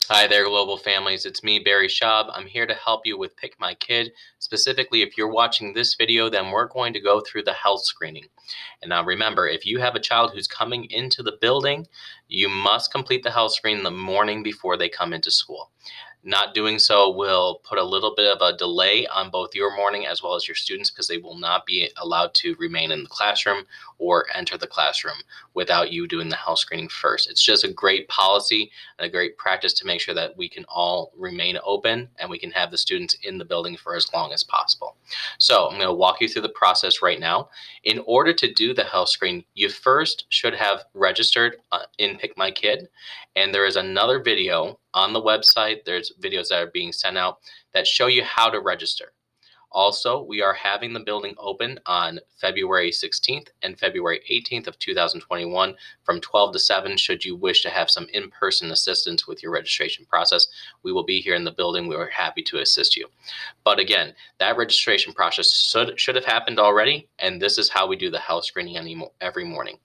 Hi there, global families. It's me, Barry Schaub. I'm here to help you with Pick My Kid. Specifically, if you're watching this video, then we're going to go through the health screening. And now remember, if you have a child who's coming into the building, you must complete the health screen the morning before they come into school. Not doing so will put a little bit of a delay on both your morning as well as your students because they will not be allowed to remain in the classroom or enter the classroom without you doing the health screening first. It's just a great policy and a great practice to make sure that we can all remain open and we can have the students in the building for as long as possible. So I'm going to walk you through the process right now. In order to do the health screen, you first should have registered in Pick My Kid. And there is another video on the website. There's videos that are being sent out that show you how to register. Also, we are having the building open on February 16th and February 18th of 2021 from 12 to 7 should you wish to have some in-person assistance with your registration process. We will be here in the building. We are happy to assist you. But again, that registration process should have happened already, and this is how we do the health screening every morning.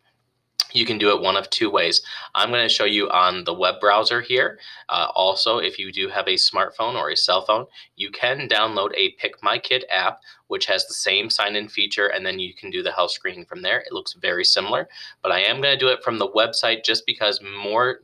You can do it one of two ways. I'm going to show you on the web browser here. Also, if you do have a smartphone or a cell phone, you can download a Pick My Kid app, which has the same sign-in feature, and then you can do the health screening from there. It looks very similar, but I am going to do it from the website just because more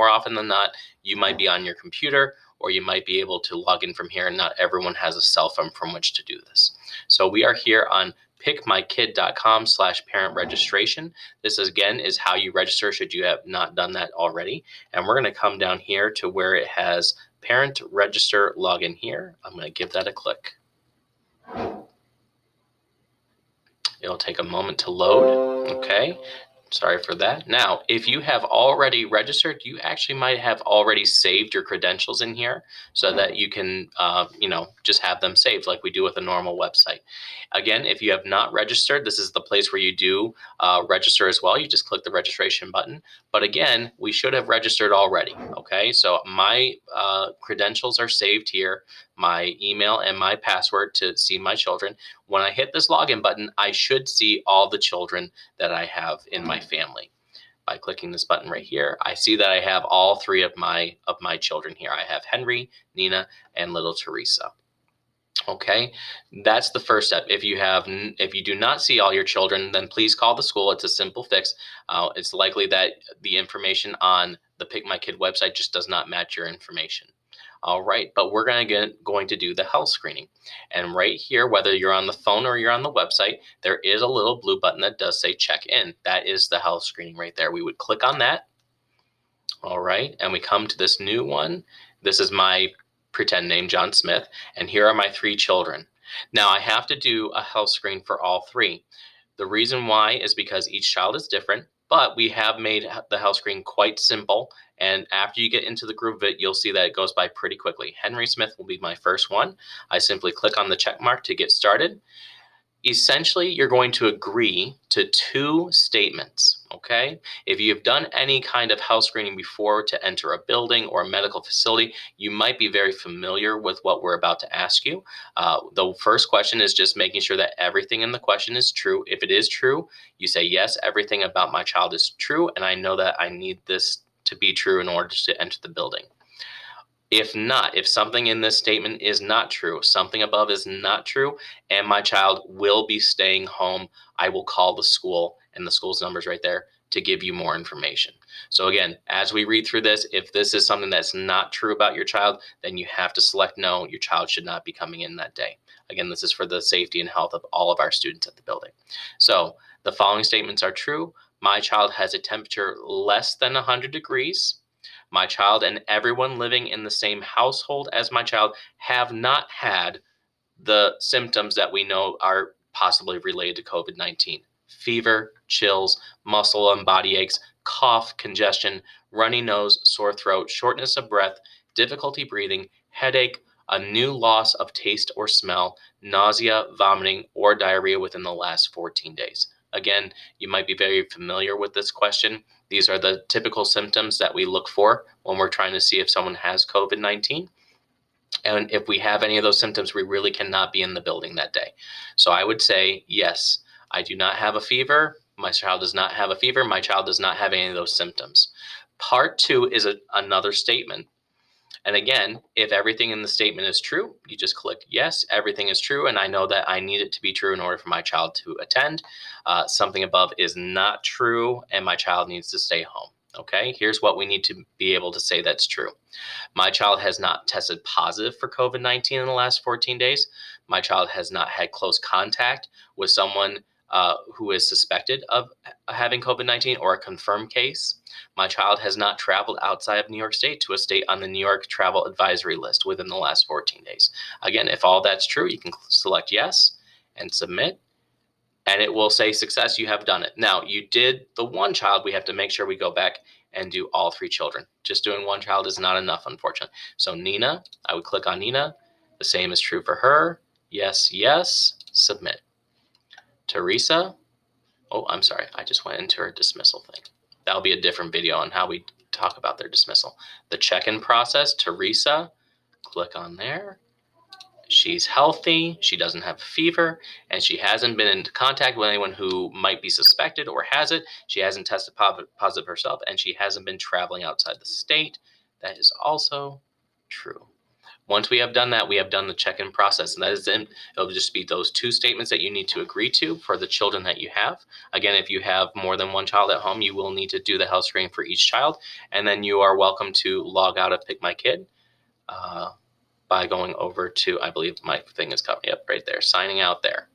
often than not, you might be on your computer or you might be able to log in from here, and not everyone has a cell phone from which to do this. So we are here on pickmykid.com/parent registration. This again is how you register should you have not done that already. And we're going to come down here to where it has parent register login here. I'm going to give that a click. It'll take a moment to load. Okay. Sorry for that. Now, if you have already registered, you actually might have already saved your credentials in here so that you can, just have them saved like we do with a normal website. Again, if you have not registered, this is the place where you do register as well. You just click the registration button. But again, we should have registered already. Okay, so my credentials are saved here, my email and my password to see my children. When I hit this login button, I should see all the children that I have in my family. By clicking this button right here, I see that I have all three of my children here. I have Henry, Nina, and little Teresa. Okay, that's the first step. If you do not see all your children, then please call the school. It's a simple fix. It's likely that the information on the Pick My Kid website just does not match your information. All right, but we're going to do the health screening. And right here, whether you're on the phone or you're on the website, there is a little blue button that does say check in. That is the health screening right there. We would click on that. All right, and we come to this new one. This is my pretend name, John Smith, and here are my three children. Now I have to do a health screen for all three. The reason why is because each child is different, but we have made the health screen quite simple. And after you get into the groove of it, you'll see that it goes by pretty quickly. Henry Smith will be my first one. I simply click on the check mark to get started. Essentially, you're going to agree to two statements, okay? If you've done any kind of health screening before to enter a building or a medical facility, you might be very familiar with what we're about to ask you. The first question is just making sure that everything in the question is true. If it is true, you say, yes, everything about my child is true, and I know that I need this to be true in order to enter the building. If not, if something in this statement is not true, something above is not true, and my child will be staying home, I will call the school, and the school's number is right there to give you more information. So again, as we read through this, if this is something that's not true about your child, then you have to select no, your child should not be coming in that day. Again, this is for the safety and health of all of our students at the building. So the following statements are true. My child has a temperature less than 100 degrees. My child and everyone living in the same household as my child have not had the symptoms that we know are possibly related to COVID-19. Fever, chills, muscle and body aches, cough, congestion, runny nose, sore throat, shortness of breath, difficulty breathing, headache, a new loss of taste or smell, nausea, vomiting, or diarrhea within the last 14 days. Again, you might be very familiar with this question. These are the typical symptoms that we look for when we're trying to see if someone has COVID-19. And if we have any of those symptoms, we really cannot be in the building that day. So I would say, yes, I do not have a fever. My child does not have a fever. My child does not have any of those symptoms. Part two is another statement. And again, if everything in the statement is true, you just click yes, everything is true, and I know that I need it to be true in order for my child to attend. Something above is not true, and my child needs to stay home. Okay, here's what we need to be able to say that's true. My child has not tested positive for COVID 19 in the last 14 days. My child has not had close contact with someone who is suspected of having COVID 19 or a confirmed case. My child has not traveled outside of New York State to a state on the New York travel advisory list within the last 14 days. Again, if all that's true, you can select yes and submit, and it will say success, you have done it. Now, you did the one child, we have to make sure we go back and do all three children. Just doing one child is not enough, unfortunately. So Nina, I would click on Nina. The same is true for her. Yes, yes, submit. Teresa, oh, I'm sorry, I just went into her dismissal thing. That'll be a different video on how we talk about their dismissal. The check-in process, Teresa, click on there. She's healthy, she doesn't have a fever, and she hasn't been in contact with anyone who might be suspected or has it. She hasn't tested positive herself, and she hasn't been traveling outside the state. That is also true. Once we have done that, we have done the check-in process, and that is in. It'll just be those two statements that you need to agree to for the children that you have. Again, if you have more than one child at home, you will need to do the health screening for each child, and then you are welcome to log out of Pick My Kid. By going over to, I believe my thing is coming up right there, signing out there.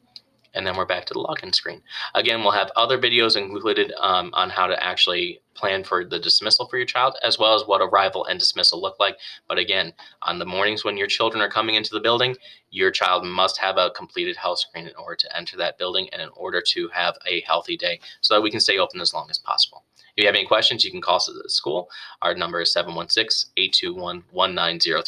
And then we're back to the login screen. Again, we'll have other videos included on how to actually plan for the dismissal for your child, as well as what arrival and dismissal look like. But again, on the mornings when your children are coming into the building, your child must have a completed health screen in order to enter that building and in order to have a healthy day so that we can stay open as long as possible. If you have any questions, you can call us at the school. Our number is 716-821-1903.